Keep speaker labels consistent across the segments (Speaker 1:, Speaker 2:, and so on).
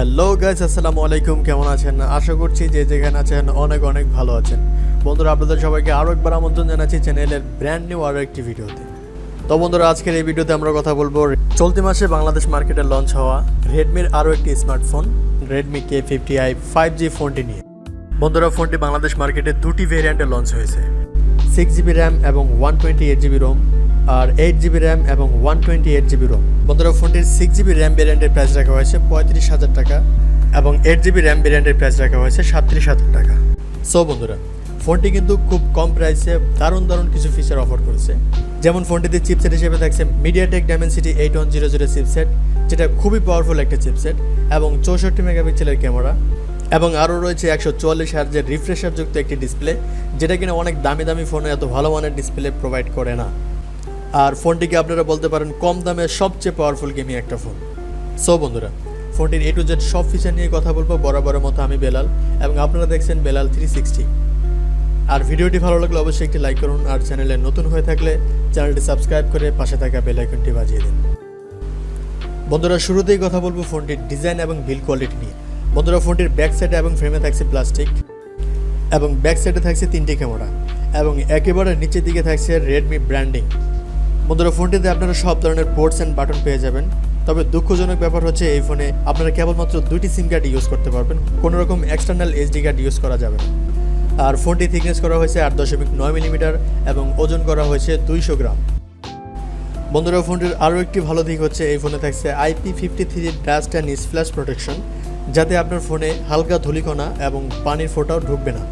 Speaker 1: Hello guys, আসসালামু আলাইকুম। কেমন আছেন? আশা করছি যে যেখানে আছেন অনেক অনেক ভালো আছেন। বন্ধুরা, আপনাদের সবাইকে আরও একবার আমন্ত্রণ জানাচ্ছি চ্যানেলের ব্র্যান্ড নিউ আরও একটি ভিডিওতে। তো বন্ধুরা, আজকের এই ভিডিওতে আমরা কথা বলবো চলতি মাসে বাংলাদেশ মার্কেটে লঞ্চ হওয়া রেডমির আরও একটি স্মার্টফোন রেডমি k50i 5G ফোনটি নিয়ে। বন্ধুরা, ফোনটি বাংলাদেশ মার্কেটে দুটি ভেরিয়েন্টে লঞ্চ হয়েছে, 6GB র্যাম এবং 128GB রোম, আর 8GB র্যাম এবং 128GB রোম। বন্ধুরা, ফোনটির 6GB র্যাম ভেরিয়েন্টের প্রাইস রাখা হয়েছে 35,000 টাকা এবং 8GB র্যাম ভেরিয়েন্টের প্রাইস রাখা হয়েছে 37,000 টাকা। সো বন্ধুরা, ফোনটি কিন্তু খুব কম প্রাইসে দারুণ দারুণ কিছু ফিচার অফার করেছে। যেমন ফোনটিতে চিপসেট হিসেবে থাকছে মিডিয়াটেক ডাইমেনসিটি 8100 চিপসেট, যেটা খুবই পাওয়ারফুল একটা চিপসেট, এবং 64 মেগাপিক্সেলের ক্যামেরা, এবং আরও রয়েছে 144 হার্জের রিফ্রেশারযুক্ত একটি ডিসপ্লে, যেটা কিনা অনেক দামি দামি ফোনে এত ভালো মানের ডিসপ্লে প্রোভাইড করে না। আর ফোনটিকে আপনারা বলতে পারেন কম দামে সবচেয়ে পাওয়ারফুল গেমিং একটা ফোন। সো বন্ধুরা, ফোনটির A to Z সব ফিচার নিয়ে কথা বলবো বরাবরের মতো। আমি বেলাল এবং আপনারা দেখছেন Belal360। আর ভিডিওটি ভালো লাগলে অবশ্যই একটি লাইক করুন, আর চ্যানেলে নতুন হয়ে থাকলে চ্যানেলটি সাবস্ক্রাইব করে পাশে থাকা বেল আইকনটি বাজিয়ে দিন। বন্ধুরা, শুরুতেই কথা বলবো ফোনটির ডিজাইন এবং বিল্ড কোয়ালিটি নিয়ে। বন্ধুরা, ফোনটির ব্যাক সাইডে এবং ফ্রেমে থাকছে প্লাস্টিক, এবং ব্যাক সাইডে থাকছে 3টি ক্যামেরা, এবং একেবারে নিচের দিকে থাকছে রেডমি ব্র্যান্ডিং। বন্ধুরা, ফোনটিতে আপনারা সব ধরনের পোর্টস অ্যান্ড বাটন পেয়ে যাবেন। তবে দুঃখজনক ব্যাপার হচ্ছে এই ফোনে আপনারা কেবলমাত্র 2টি সিম কার্ড ইউজ করতে পারবেন, কোনো রকম এক্সটার্নাল SD কার্ড ইউজ করা যাবে না। আর ফোনটি থিকনেস করা হয়েছে 8.9 মিলিমিটার এবং ওজন করা হয়েছে 200 গ্রাম। বন্ধুরা, ফোনটির আরও একটি ভালো দিক হচ্ছে এই ফোনে থাকছে IP53 dust and splash protection, যাতে আপনার ফোনে হালকা ধূলিকণা এবং পানির ফোঁটাও ঢুকবে না।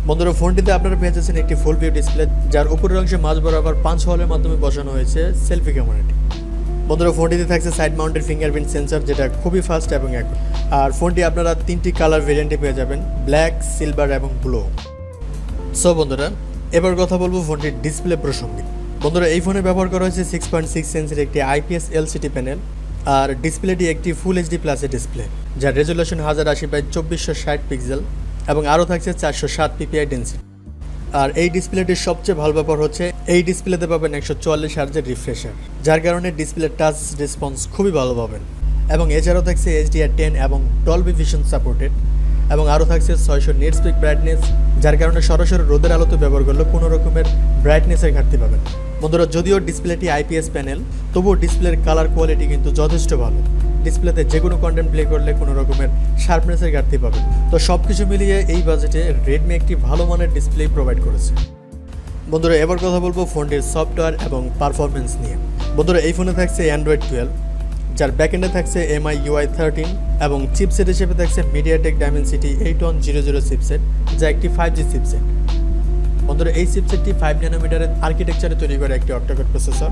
Speaker 1: বন্ধুরা, ফোনটিতে আপনারা পেয়ে যাচ্ছেন একটি ফুল ভিউ ডিসপ্লে, যার উপরের অংশে মাঝ বরাবর 5 হলের মাধ্যমে বসানো হয়েছে সেলফি ক্যামেরাটি। বন্ধুরা, ফোনটিতে থাকছে সাইড মাউন্টেড ফিঙ্গারপ্রিন্ট সেন্সর, যেটা খুবই ফাস্ট এবং অ্যাকুরেট। আর ফোনটি আপনারা 3টি কালার ভেরিয়েন্টে পেয়ে যাবেন, ব্ল্যাক, সিলভার এবং ব্লু। সো বন্ধুরা, এবার কথা বলবো ফোনটির ডিসপ্লে প্রসঙ্গে। বন্ধুরা, এই ফোনে ব্যবহার করা হয়েছে 6.6 ইঞ্চের একটি IPS LCD প্যানেল, আর ডিসপ্লেটি একটি ফুল HD প্লাসের ডিসপ্লে, যার রেজুলেশন 1080x2460 পিক্সেল, এবং আরও থাকছে 407 ppi ডেন্সিটি। আর এই ডিসপ্লেটির সবচেয়ে ভালো ব্যাপার হচ্ছে এই ডিসপ্লেতে পাবেন 144 হার্জের রিফ্রেশার, যার কারণে ডিসপ্লে টাচ রেসপন্স খুবই ভালো পাবেন। এবং এছাড়াও থাকছে HDR10 এবং ডলবি ভিশন সাপোর্টেড, এবং আরও থাকছে 600 নিটস পিক ব্রাইটনেস, যার কারণে সরাসরি রোদের আলোতে ব্যবহার করলে কোনো রকমের ব্রাইটনেসের ঘাটতি পাবেন। বন্ধুরা, যদিও ডিসপ্লেটি IPS প্যানেল, তবুও ডিসপ্লের কালার কোয়ালিটি কিন্তু যথেষ্ট ভালো। ডিসপ্লেতে যে কোনো কন্টেন্ট প্লে করলে কোনো রকমের শার্পনেসের ঘাটতি পাবেন। তো সব কিছু মিলিয়ে এই বাজেটে রেডমি একটি ভালো মানের ডিসপ্লে প্রোভাইড করেছে। বন্ধুরা, এবার কথা বলবো ফোনটির সফটওয়্যার এবং পারফরমেন্স নিয়ে। বন্ধুরা, এই ফোনে থাকছে Android 12, যার ব্যাকএন্ডে থাকছে MIUI 13, এবং চিপসেট হিসেবে থাকছে মিডিয়াটেক ডাইমেনসিটি 8100 চিপসেট, যা একটি 5G চিপসেট। বন্ধুরা, এই চিপসেটটি 5 ন্যানোমিটারের আর্কিটেকচারে তৈরি করে একটি অক্টাকোর প্রসেসর,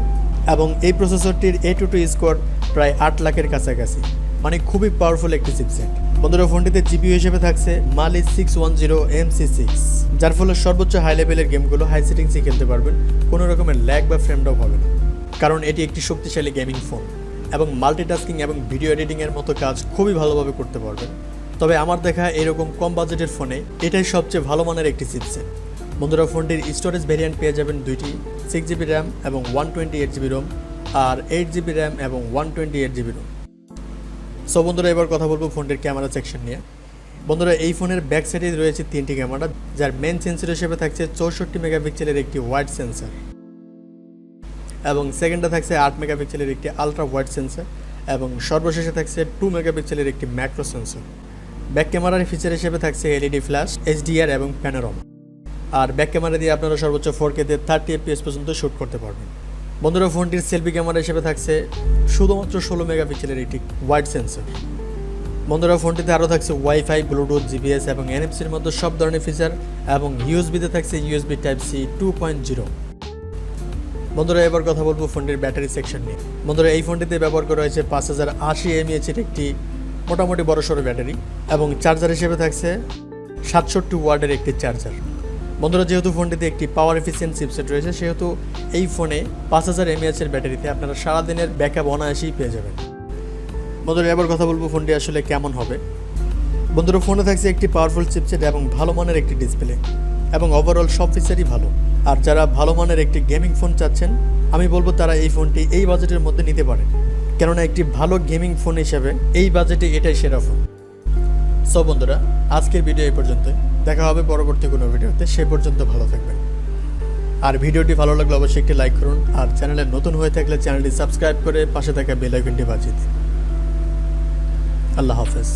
Speaker 1: এবং এই প্রসেসরটির A22 স্কোর প্রায় 8 লাখের কাছাকাছি, মানে খুবই পাওয়ারফুল একটি চিপসেট। বন্ধুরা, ফোনটিতে GPU হিসেবে থাকছে Mali 610 MC6, যার ফলে সর্বোচ্চ হাই লেভেলের গেমগুলো হাই সেটিংসে খেলতে পারবেন, কোনো রকমের ল্যাগ বা ফ্রেম ড্রপ হবে না, কারণ এটি একটি শক্তিশালী গেমিং ফোন, এবং মাল্টিটাস্কিং এবং ভিডিও এডিটিংয়ের মতো কাজ খুবই ভালোভাবে করতে পারবেন। তবে আমার দেখা এরকম কম বাজেটের ফোনে এটাই সবচেয়ে ভালো মানের একটি চিপসেট। বন্ধুরা, ফোনটির স্টোরেজ ভেরিয়েন্ট পেয়ে যাবেন 2টি, 6GB র্যাম এবং 128GB রোম, আর 8GB র্যাম এবং 128GB রোম। সো বন্ধুরা, এবার কথা বলবো ফোনটির ক্যামেরা সেকশন নিয়ে। বন্ধুরা, এই ফোনের ব্যাক সাইডে রয়েছে 3টি ক্যামেরা, যার মেন সেন্সর হিসেবে থাকছে 64 মেগাপিক্সেলের একটি ওয়াইড সেন্সর, এবং সেকেন্ডে থাকছে 8 মেগাপিক্সেলের একটি আলট্রা ওয়াইড সেন্সর, এবং সর্বশেষে থাকছে 2 মেগাপিক্সেলের একটি ম্যাক্রো সেন্সর। ব্যাক ক্যামেরার ফিচার হিসেবে থাকছে LED ফ্ল্যাশ, HDR এবং প্যানোরামা। আর ব্যাক ক্যামেরা দিয়ে আপনারা সর্বোচ্চ 4K-তে 30 FPS পর্যন্ত শ্যুট করতে পারবেন। বন্ধুরা, ফোনটির সেলফি ক্যামেরা হিসেবে থাকছে শুধুমাত্র 16 মেগাপিক্সেলের একটি ওয়াইড সেন্সর। বন্ধুরা, ফোনটিতে আরও থাকছে ওয়াইফাই, ব্লুটুথ, GPS এবং NFC-র মতো সব ধরনের ফিচার, এবং USB-তে থাকছে USB Type-C 2.0। বন্ধুরা, এবার কথা বলবো ফোনটির ব্যাটারি সেকশন নিয়ে। বন্ধুরা, এই ফোনটিতে ব্যবহার করা হয়েছে 5080 mAh-এর একটি মোটামুটি বড়সড় ব্যাটারি, এবং চার্জার হিসেবে থাকছে 67 ওয়াটের একটি চার্জার। বন্ধুরা, যেহেতু ফোনটিতে একটি পাওয়ার এফিসিয়েন্ট চিপসেট রয়েছে, সেহেতু এই ফোনে 5000 mAh-এর ব্যাটারিতে আপনারা সারাদিনের ব্যাকআপ অনায়াসেই পেয়ে যাবেন। বন্ধুরা, এবার কথা বলবো ফোনটি আসলে কেমন হবে। বন্ধুরা, ফোনে থাকছে একটি পাওয়ারফুল চিপসেট এবং ভালো মানের একটি ডিসপ্লে, এবং ওভারঅল সব ফিচারই ভালো। আর যারা ভালো মানের একটি গেমিং ফোন চাচ্ছেন, আমি বলবো তারা এই ফোনটি এই বাজেটের মধ্যে নিতে পারেন। কেননা একটি ভালো গেমিং ফোন হিসেবে এই বাজেটে এটাই সেরা ফোন। সো বন্ধুরা, আজকের ভিডিও এই পর্যন্ত। দেখা হবে পরবর্তী কোনো ভিডিওতে, সে পর্যন্ত ভালো থাকবেন। আর ভিডিওটি ভালো লাগলে অবশ্যই একটি লাইক করুন, আর চ্যানেলে নতুন হয়ে থাকলে চ্যানেলটি সাবস্ক্রাইব করে পাশে থাকা বেল আইকনটি বাজিয়ে দিন। আল্লাহ হাফেজ।